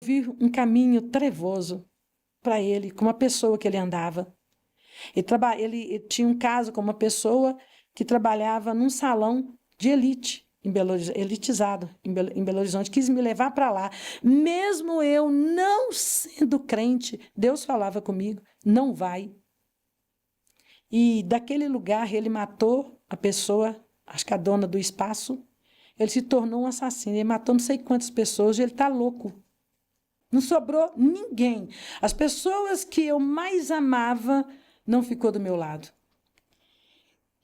vi um caminho trevoso para ele, com uma pessoa que ele andava. Ele tinha um caso com uma pessoa que trabalhava num salão de elite, elitizado, em Belo Horizonte, quis me levar para lá. Mesmo eu não sendo crente, Deus falava comigo, não vai. E daquele lugar ele matou a pessoa, acho que a dona do espaço, ele se tornou um assassino, ele matou não sei quantas pessoas, e ele está louco. Não sobrou ninguém. As pessoas que eu mais amava não ficou do meu lado.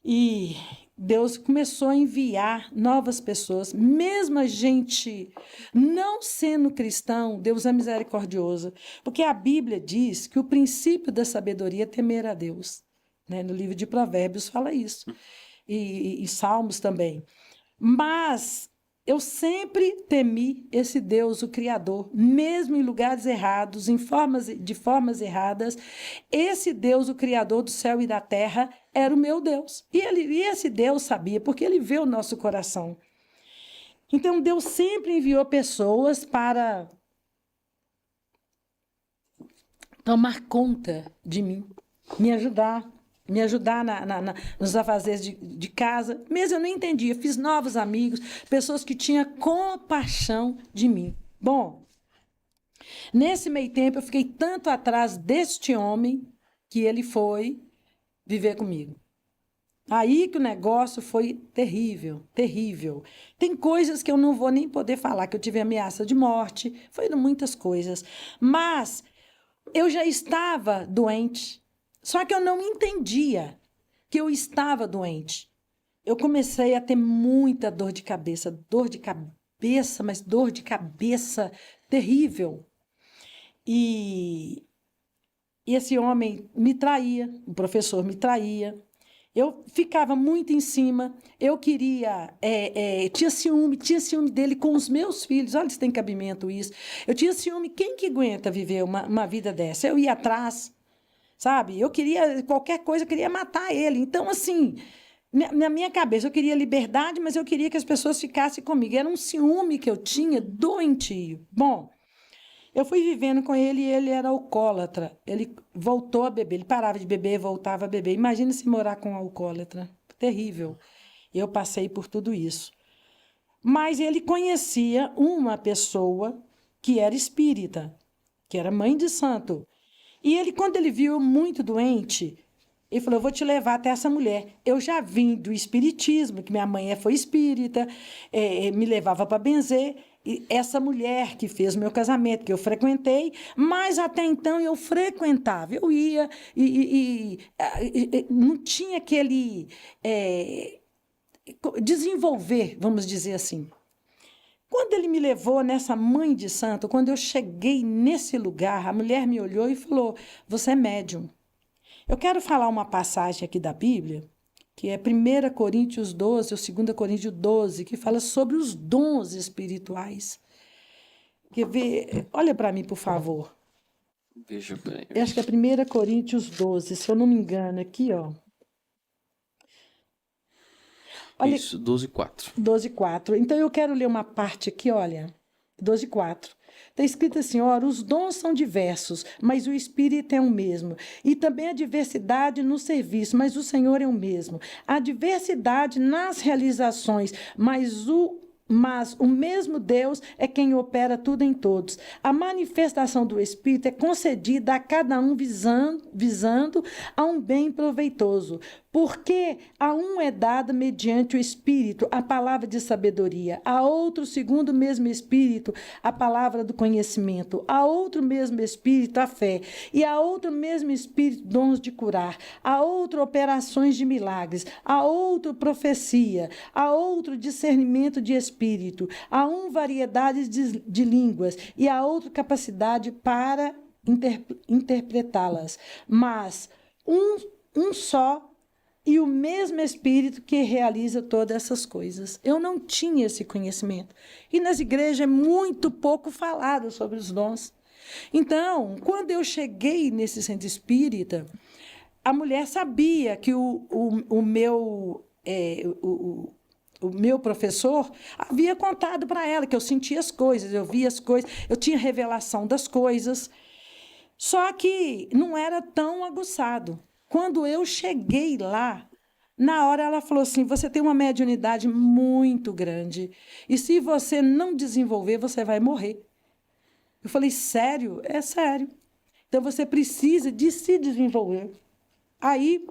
E Deus começou a enviar novas pessoas, mesmo a gente não sendo cristão, Deus é misericordioso, porque a Bíblia diz que o princípio da sabedoria é temer a Deus, né? No livro de Provérbios fala isso, e Salmos também. Mas eu sempre temi esse Deus, o Criador, mesmo em lugares errados, de formas erradas. Esse Deus, o Criador do céu e da terra, era o meu Deus. E esse Deus sabia, porque ele vê o nosso coração. Então, Deus sempre enviou pessoas para tomar conta de mim, me ajudar. Me ajudar nos afazeres de casa. Mesmo eu não entendia, fiz novos amigos, pessoas que tinham compaixão de mim. Bom, nesse meio tempo eu fiquei tanto atrás deste homem que ele foi viver comigo. Aí que o negócio foi terrível, terrível. Tem coisas que eu não vou nem poder falar, que eu tive ameaça de morte, foram muitas coisas. Mas eu já estava doente. Só que eu não entendia que eu estava doente. Eu comecei a ter muita dor de cabeça, mas dor de cabeça terrível. E esse homem me traía, o professor me traía. Eu ficava muito em cima, eu queria, tinha ciúme dele com os meus filhos, olha se tem cabimento isso. Eu tinha ciúme, quem que aguenta viver uma vida dessa? Eu ia atrás, sabe? Eu queria, qualquer coisa, eu queria matar ele. Então, assim, na minha cabeça, eu queria liberdade, mas eu queria que as pessoas ficassem comigo. Era um ciúme que eu tinha doentio. Bom, eu fui vivendo com ele e ele era alcoólatra. Ele voltou a beber, ele parava de beber, voltava a beber. Imagina se morar com um alcoólatra. Terrível. Eu passei por tudo isso. Mas ele conhecia uma pessoa que era espírita, que era mãe de santo. E ele, quando ele viu eu muito doente, ele falou, eu vou te levar até essa mulher. Eu já vim do espiritismo, que minha mãe foi espírita, me levava para benzer. E essa mulher que fez o meu casamento, que eu frequentei, mas até então eu frequentava. Eu ia não tinha aquele desenvolver, vamos dizer assim. Quando ele me levou nessa mãe de santo, quando eu cheguei nesse lugar, a mulher me olhou e falou, você é médium. Eu quero falar uma passagem aqui da Bíblia, que é 1 Coríntios 12, ou 2 Coríntios 12, que fala sobre os dons espirituais. Quer ver? Olha para mim, por favor. Veja bem. Eu acho que é 1 Coríntios 12, se eu não me engano, aqui, ó. Olha, isso, 12:4. 12:4. Então eu quero ler uma parte aqui, olha. 12:4. Está escrito assim, ora, os dons são diversos, mas o Espírito é o mesmo. E também a diversidade no serviço, mas o Senhor é o mesmo. A diversidade nas realizações, mas o mesmo Deus é quem opera tudo em todos. A manifestação do Espírito é concedida a cada um visando a um bem proveitoso. Porque a um é dada mediante o Espírito a palavra de sabedoria, a outro, segundo o mesmo Espírito, a palavra do conhecimento, a outro mesmo Espírito a fé, e a outro mesmo Espírito dons de curar, a outro operações de milagres, a outro profecia, a outro discernimento de espírito, a um variedade de línguas, e a outro capacidade para interpretá-las. Mas um só e o mesmo Espírito que realiza todas essas coisas. Eu não tinha esse conhecimento. E nas igrejas é muito pouco falado sobre os dons. Então, quando eu cheguei nesse centro espírita, a mulher sabia que o meu o meu professor havia contado para ela que eu sentia as coisas, eu via as coisas, eu tinha revelação das coisas. Só que não era tão aguçado. Quando eu cheguei lá, na hora ela falou assim: você tem uma mediunidade muito grande. E se você não desenvolver, você vai morrer. Eu falei: sério? É sério. Então você precisa de se desenvolver. Aí,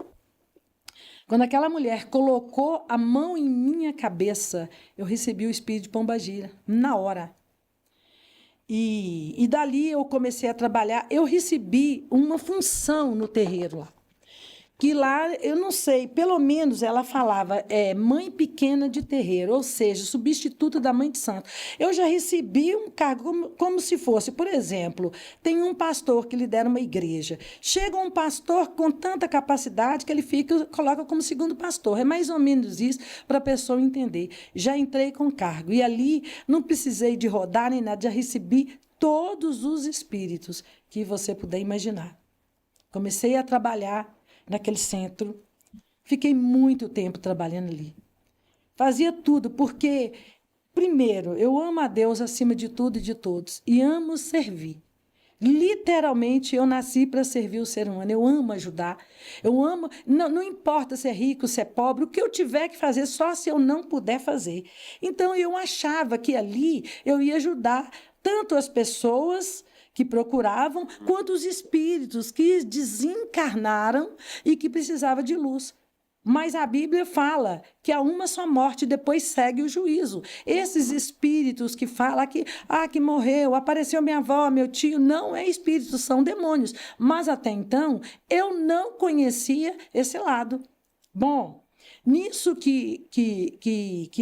quando aquela mulher colocou a mão em minha cabeça, eu recebi o espírito de Pombagira, na hora. E dali eu comecei a trabalhar. Eu recebi uma função no terreiro lá. Que lá, eu não sei, pelo menos ela falava mãe pequena de terreiro, ou seja, substituta da mãe de santo. Eu já recebi um cargo como se fosse, por exemplo, tem um pastor que lidera uma igreja. Chega um pastor com tanta capacidade que ele coloca como segundo pastor. É mais ou menos isso para a pessoa entender. Já entrei com cargo. E ali não precisei de rodar nem nada, já recebi todos os espíritos que você puder imaginar. Comecei a trabalhar naquele centro. Fiquei muito tempo trabalhando ali. Fazia tudo, porque, primeiro, eu amo a Deus acima de tudo e de todos, e amo servir. Literalmente, eu nasci para servir o ser humano. Eu amo ajudar. Eu amo, não importa se é rico, se é pobre, o que eu tiver que fazer, só se eu não puder fazer. Então, eu achava que ali eu ia ajudar tanto as pessoas que procuravam, quanto os espíritos que desencarnaram e que precisavam de luz. Mas a Bíblia fala que há uma só morte, depois segue o juízo. Esses espíritos que falam que morreu, apareceu minha avó, meu tio, não é espírito, são demônios. Mas até então, eu não conhecia esse lado. Bom, nisso que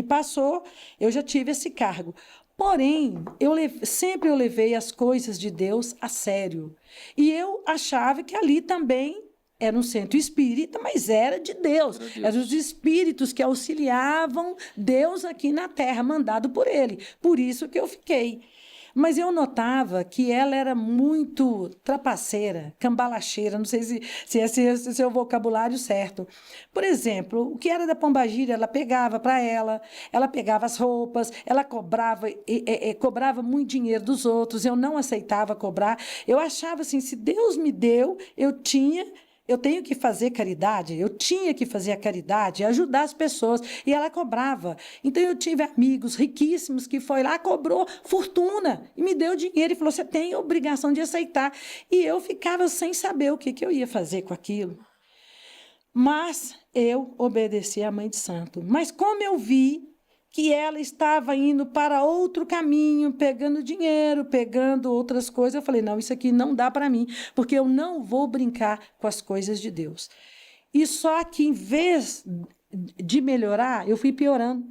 passou, eu já tive esse cargo. Porém, sempre eu levei as coisas de Deus a sério. E eu achava que ali também era um centro espírita, mas era de Deus. Eram os espíritos que auxiliavam Deus aqui na Terra, mandado por Ele. Por isso que eu fiquei. Mas eu notava que ela era muito trapaceira, cambalacheira, não sei se esse é o vocabulário certo. Por exemplo, o que era da Pombagira, ela pegava para ela pegava as roupas, ela cobrava muito dinheiro dos outros, eu não aceitava cobrar. Eu achava assim, se Deus me deu, eu tenho que fazer caridade, eu tinha que fazer a caridade, ajudar as pessoas, e ela cobrava. Então, eu tive amigos riquíssimos que foi lá, cobrou fortuna, e me deu dinheiro, e falou, você tem a obrigação de aceitar. E eu ficava sem saber o que eu ia fazer com aquilo. Mas eu obedeci à Mãe de Santo. Mas como eu vi que ela estava indo para outro caminho, pegando dinheiro, pegando outras coisas, eu falei, não, isso aqui não dá para mim, porque eu não vou brincar com as coisas de Deus. E só que, em vez de melhorar, eu fui piorando.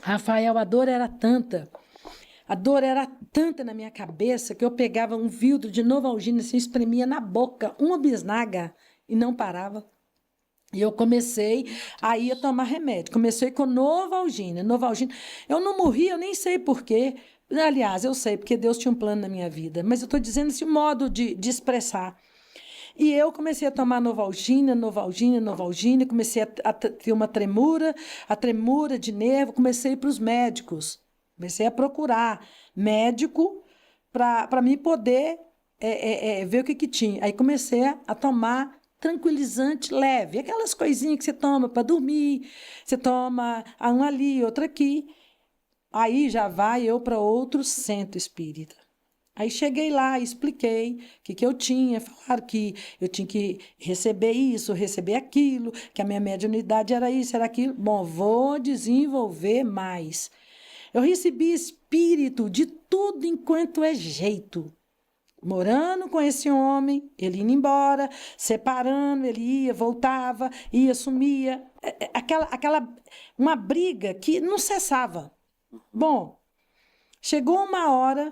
Rafael, a dor era tanta na minha cabeça, que eu pegava um vildo de Novalgina, assim, espremia na boca, uma bisnaga, e não parava. E eu comecei a tomar remédio. Comecei com Novalgina. Eu não morri, eu nem sei por quê. Aliás, eu sei, porque Deus tinha um plano na minha vida. Mas eu estou dizendo esse modo de expressar. E eu comecei a tomar Novalgina. Comecei a ter uma tremura de nervo. Comecei para os médicos. Comecei a procurar médico para mim poder ver o que tinha. Aí comecei a tomar tranquilizante leve, aquelas coisinhas que você toma para dormir, você toma um ali, outro aqui. Aí já vai eu para outro centro espírita. Aí cheguei lá, expliquei o que eu tinha, falaram que eu tinha que receber isso, receber aquilo, que a minha mediunidade era isso, era aquilo. Bom, vou desenvolver mais. Eu recebi espírito de tudo enquanto é jeito. Morando com esse homem, ele indo embora, separando, ele ia, voltava, ia, sumia. Uma briga que não cessava. Bom, chegou uma hora,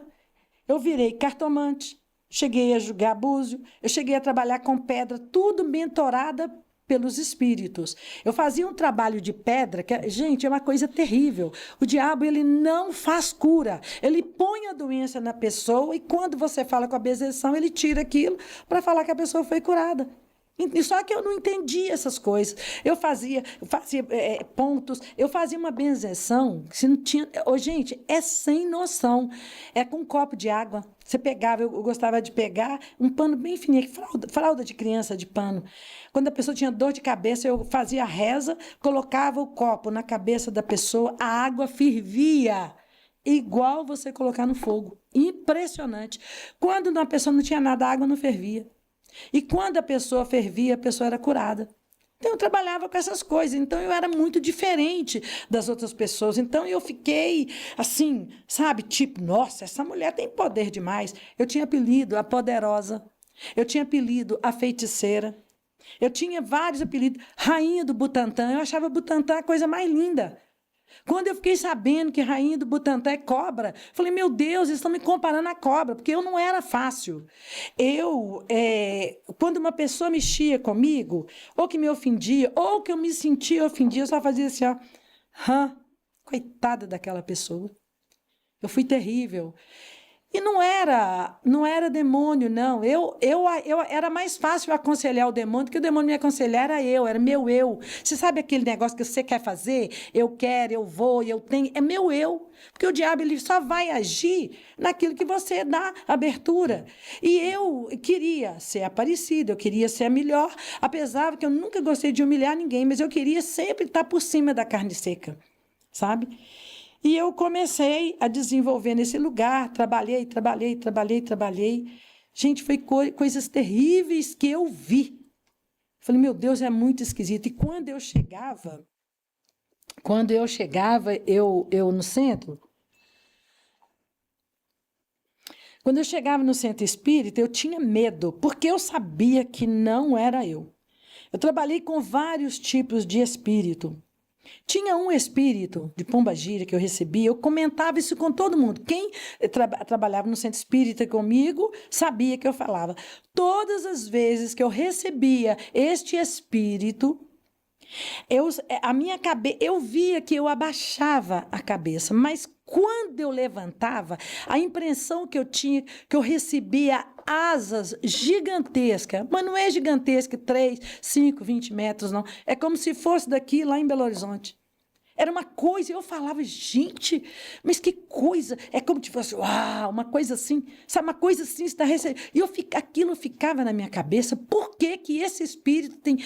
eu virei cartomante, cheguei a julgar búzio, eu cheguei a trabalhar com pedra, tudo mentorada pelos espíritos. Eu fazia um trabalho de pedra, que, gente, é uma coisa terrível. O diabo, ele não faz cura. Ele põe a doença na pessoa e quando você fala com a benzeção, ele tira aquilo para falar que a pessoa foi curada. E só que eu não entendia essas coisas. Eu fazia pontos, eu fazia uma benzeção que se não tinha. Ô, gente, é sem noção. É com um copo de água. Você pegava, eu gostava de pegar um pano bem fininho, fralda de criança de pano. Quando a pessoa tinha dor de cabeça, eu fazia a reza, colocava o copo na cabeça da pessoa, a água fervia. Igual você colocar no fogo. Impressionante. Quando uma pessoa não tinha nada, a água não fervia. E quando a pessoa fervia, a pessoa era curada. Então, eu trabalhava com essas coisas. Então, eu era muito diferente das outras pessoas. Então, eu fiquei assim, sabe? Tipo, nossa, essa mulher tem poder demais. Eu tinha apelido a poderosa. Eu tinha apelido a feiticeira. Eu tinha vários apelidos. Rainha do Butantã. Eu achava o Butantã a coisa mais linda. Quando eu fiquei sabendo que rainha do Butantã é cobra, falei, meu Deus, eles estão me comparando a cobra, porque eu não era fácil. Quando uma pessoa mexia comigo, ou que me ofendia, ou que eu me sentia ofendida, eu só fazia assim, ó, coitada daquela pessoa. Eu fui terrível. E não era demônio, não. Era mais fácil aconselhar o demônio do que o demônio me aconselhar, era meu eu. Você sabe aquele negócio que você quer fazer? Eu quero, eu vou, eu tenho. É meu eu. Porque o diabo ele só vai agir naquilo que você dá abertura. E eu queria ser Aparecida, eu queria ser a melhor, apesar que eu nunca gostei de humilhar ninguém, mas eu queria sempre estar por cima da carne seca, sabe? E eu comecei a desenvolver nesse lugar, trabalhei. Gente, foi coisas terríveis que eu vi. Falei, meu Deus, é muito esquisito. E quando eu chegava no centro, quando eu chegava no centro espírita, eu tinha medo, porque eu sabia que não era eu. Eu trabalhei com vários tipos de espírito. Tinha um espírito de Pombagira que eu recebia, eu comentava isso com todo mundo. Quem trabalhava no centro espírita comigo sabia que eu falava. Todas as vezes que eu recebia este espírito, eu via que eu abaixava a cabeça, mas quando eu levantava, a impressão que eu tinha, que eu recebia asas gigantescas, mas não é gigantesca, 3, 5, 20 metros, não. É como se fosse daqui, lá em Belo Horizonte. Era uma coisa, eu falava, gente, mas que coisa, é como se fosse, uau, uma coisa assim, sabe, uma coisa assim, está recebendo. E aquilo ficava na minha cabeça, por que que esse espírito tem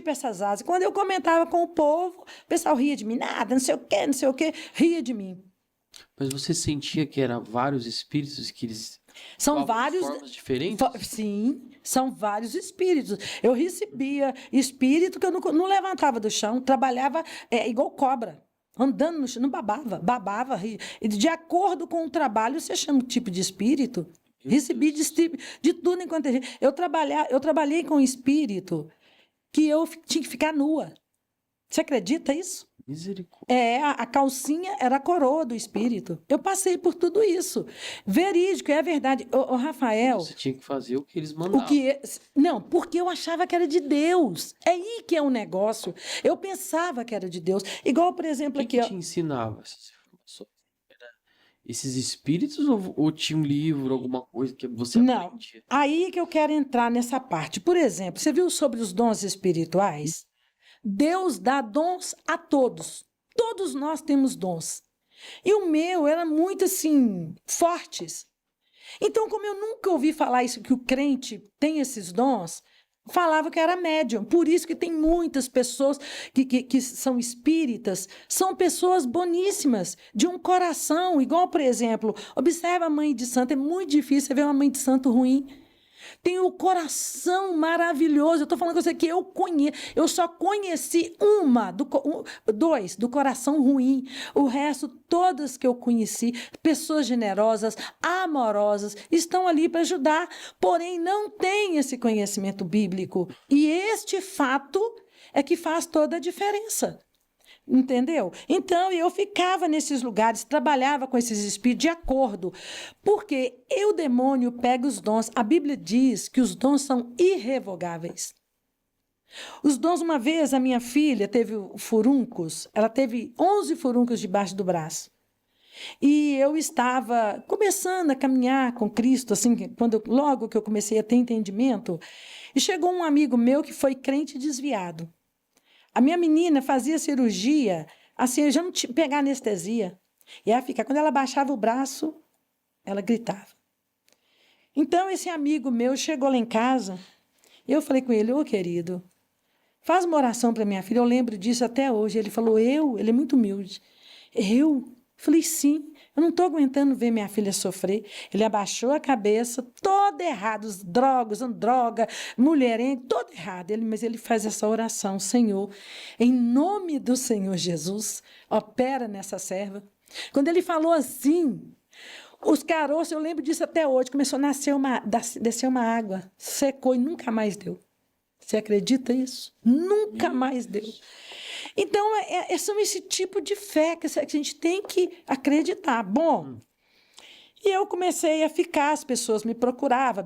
essas asas? Quando eu comentava com o povo, o pessoal ria de mim, nada, não sei o quê, ria de mim. Mas você sentia que eram vários espíritos que eles... São vários... formas diferentes? Sim, são vários espíritos. Eu recebia espírito que eu não levantava do chão, trabalhava igual cobra, andando no chão, não babava, ria. E de acordo com o trabalho, você chama o tipo de espírito. Recebi de tudo enquanto... Eu trabalhei com espírito que eu tinha que ficar nua. Você acredita isso? Misericórdia. A calcinha era a coroa do espírito. Eu passei por tudo isso. Verídico, é verdade. O Rafael... Você tinha que fazer o que eles mandavam. Não, porque eu achava que era de Deus. É aí que é um negócio. Eu pensava que era de Deus. Igual, por exemplo, Quem que te ensinava essas informações? Esses espíritos ou tinha um livro, alguma coisa que você aprendia? Não, aí que eu quero entrar nessa parte. Por exemplo, você viu sobre os dons espirituais? Deus dá dons a todos. Todos nós temos dons. E o meu era muito, assim, fortes. Então, como eu nunca ouvi falar isso, que o crente tem esses dons, falava que era médium. Por isso que tem muitas pessoas que são espíritas, são pessoas boníssimas, de um coração, igual, por exemplo, observa a mãe de santo, é muito difícil você ver uma mãe de santo ruim. Tem um coração maravilhoso. Eu estou falando com você que eu conheço. Eu só conheci dois do coração ruim. O resto, todas que eu conheci, pessoas generosas, amorosas, estão ali para ajudar. Porém, não têm esse conhecimento bíblico. E este fato é que faz toda a diferença. Entendeu? Então, eu ficava nesses lugares, trabalhava com esses espíritos de acordo, porque o demônio pega os dons. A Bíblia diz que os dons são irrevogáveis. Os dons, uma vez, a minha filha teve furuncos, ela teve 11 furuncos debaixo do braço. E eu estava começando a caminhar com Cristo, assim, logo que eu comecei a ter entendimento, e chegou um amigo meu que foi crente desviado. A minha menina fazia cirurgia, assim, eu já não tinha pegar anestesia. E ela fica, quando ela baixava o braço, ela gritava. Então, esse amigo meu chegou lá em casa, e eu falei com ele, ô querido, faz uma oração para minha filha, eu lembro disso até hoje. Ele falou, ele é muito humilde. Eu? Falei, sim, eu não estou aguentando ver minha filha sofrer. Ele abaixou a cabeça, todo errado, os drogas, droga, mulherengo, todo errado. Mas ele faz essa oração, Senhor, em nome do Senhor Jesus, opera nessa serva. Quando ele falou assim, os caroços, eu lembro disso até hoje, começou a descer uma água, secou e nunca mais deu. Você acredita nisso? Nunca mais deu. Então, são esse tipo de fé que a gente tem que acreditar. Bom, e eu comecei a ficar, as pessoas me procuravam,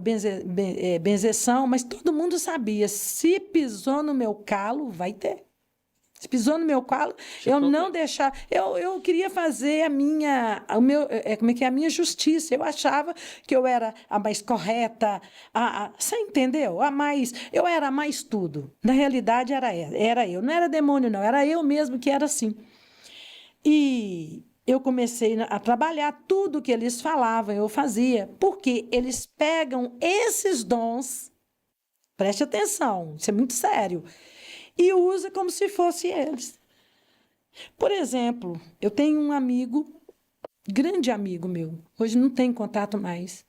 benzeção, mas todo mundo sabia, se pisou no meu calo, vai ter. Se pisou no meu calo, eu não deixava. Eu queria fazer a minha justiça. Eu achava que eu era a mais correta, você entendeu? Eu era a mais tudo. Na realidade, era eu. Não era demônio, não. Era eu mesmo que era assim. E eu comecei a trabalhar tudo que eles falavam, eu fazia. Porque eles pegam esses dons, preste atenção, isso é muito sério, e usa como se fosse eles. Por exemplo, eu tenho um amigo, grande amigo meu, hoje não tem contato mais.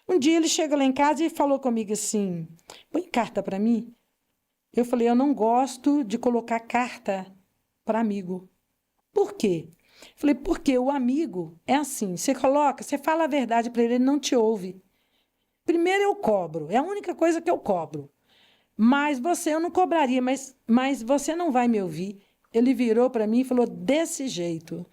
Um dia ele chega lá em casa e falou comigo assim, põe carta para mim. Eu falei, eu não gosto de colocar carta para amigo. Por quê? Eu falei, porque o amigo é assim, você fala a verdade para ele, ele não te ouve. Primeiro eu cobro, é a única coisa que eu cobro. Mas eu não cobraria, mas você não vai me ouvir. Ele virou para mim e falou, desse jeito,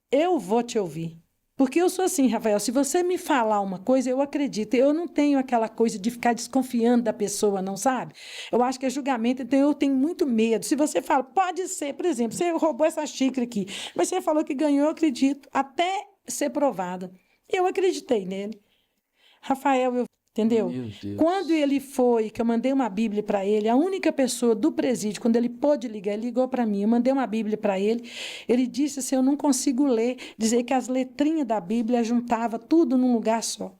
eu vou te ouvir. Porque eu sou assim, Rafael, se você me falar uma coisa, eu acredito. Eu não tenho aquela coisa de ficar desconfiando da pessoa, não sabe? Eu acho que é julgamento, então eu tenho muito medo. Se você fala, pode ser, por exemplo, você roubou essa xícara aqui, mas você falou que ganhou, eu acredito, até ser provada. Eu acreditei nele. Rafael, entendeu? Quando ele foi, que eu mandei uma Bíblia para ele, a única pessoa do presídio, quando ele pôde ligar, ele ligou para mim, eu mandei uma Bíblia para ele, ele disse assim, eu não consigo ler, dizer que as letrinhas da Bíblia juntava tudo num lugar só.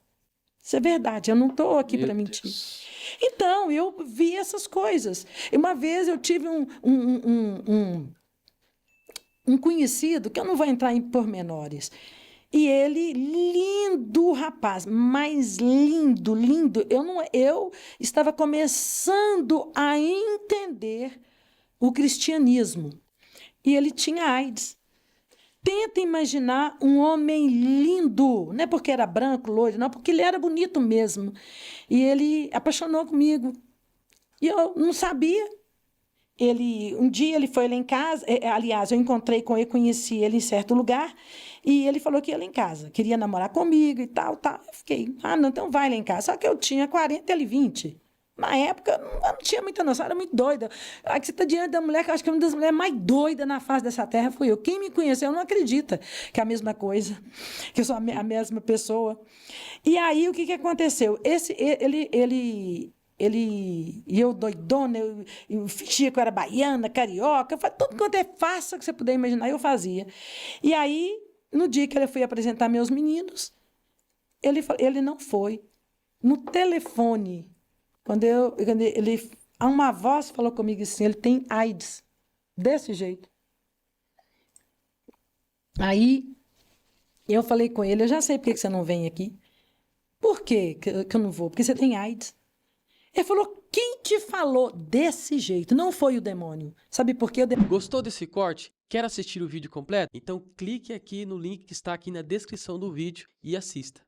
Isso é verdade, eu não estou aqui para mentir. Então, eu vi essas coisas. Uma vez eu tive um conhecido, que eu não vou entrar em pormenores, e ele, lindo rapaz, mas lindo, lindo. Eu estava começando a entender o cristianismo. E ele tinha AIDS. Tenta imaginar um homem lindo, não é porque era branco, loiro, não, porque ele era bonito mesmo. E ele apaixonou comigo. E eu não sabia. Um dia ele foi lá em casa, aliás, eu encontrei com ele, conheci ele em certo lugar, e ele falou que ia lá em casa, queria namorar comigo e tal. Eu fiquei, não, então vai lá em casa. Só que eu tinha 40 e ele 20. Na época, eu não tinha muita noção, era muito doida. Aí que você está diante da mulher, que eu acho que é uma das mulheres mais doidas na face dessa terra, fui eu. Quem me conheceu não acredita que é a mesma coisa, que eu sou a mesma pessoa. E aí, o que aconteceu? E eu doidona, eu fingia que eu era baiana, carioca, tudo quanto é fácil que você puder imaginar, eu fazia. E aí, no dia que ele foi apresentar meus meninos, ele não foi. No telefone, uma voz falou comigo assim, ele tem AIDS, desse jeito. Aí, eu falei com ele, eu já sei por que você não vem aqui. Por quê que eu não vou? Porque você tem AIDS. Ele falou, quem te falou desse jeito? Não foi o demônio. Sabe por quê? Gostou desse corte? Quer assistir o vídeo completo? Então clique aqui no link que está aqui na descrição do vídeo e assista.